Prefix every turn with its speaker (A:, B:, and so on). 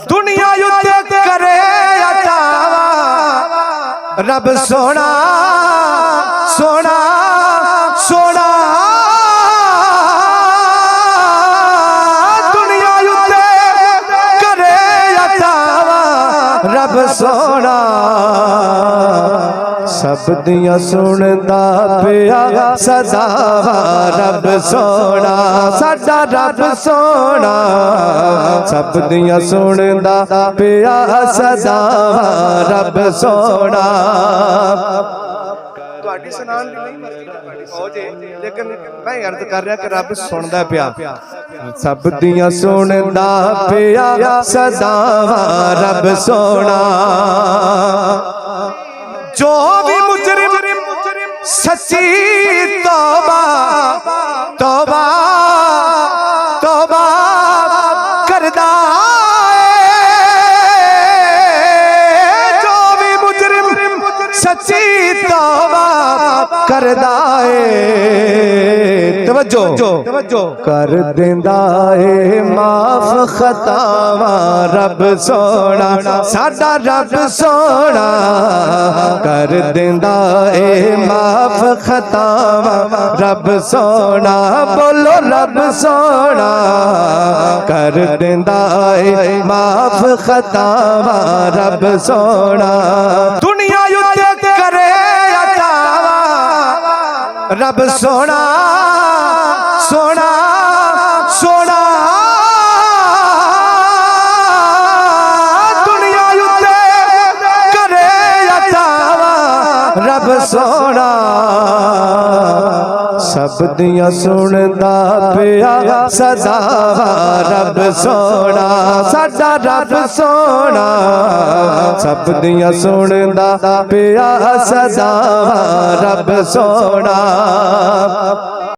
A: दुनिया युद्ध करे अटावा रब सोना सोना सोना दुनिया युद्ध करे अटावा रब सोना सब दिया सुनदा पिया सदा रब सोना साडा रब सोना सब दिया सुनदा पिया सदा रब सोना ਤੁਹਾਡੀ ਸੁਣਾਉਣ ਦੀ ਨਹੀਂ ਮਰਜ਼ੀ ਹੋ ਜੇ ਲੇਕਿਨ ਮੈਂ ਅਰਜ਼ ਕਰ ਰਿਹਾ ਕਿ ਰੱਬ ਸੁਣਦਾ ਪਿਆ ਸਭ ਦੀਆਂ ਸੁਣਦਾ ਪਿਆ ਸਦਾ ਰੱਬ ਸੋਹਣਾ जो भी मुजरिम सच्ची तौबा तौबा तौबा करदा जो भी मुजरिम सच्ची तौबा करदा तवज्जो कर देंदा है माफ खतावां रब सोना साडा रब सोना कर देंदा है माफ खतावां रब सोना बोलो रब सोना कर देंदा है माफ खतावां रब सोना दुनिया युद्ध करे अटावा रब सोना सोना सोना दुनिया युद्ध करे अटावा रब सोना सब दिया सुनदा पिया सदा रब सोना साडा रब सोना सब दिया सुनदा पिया सदा रब सोना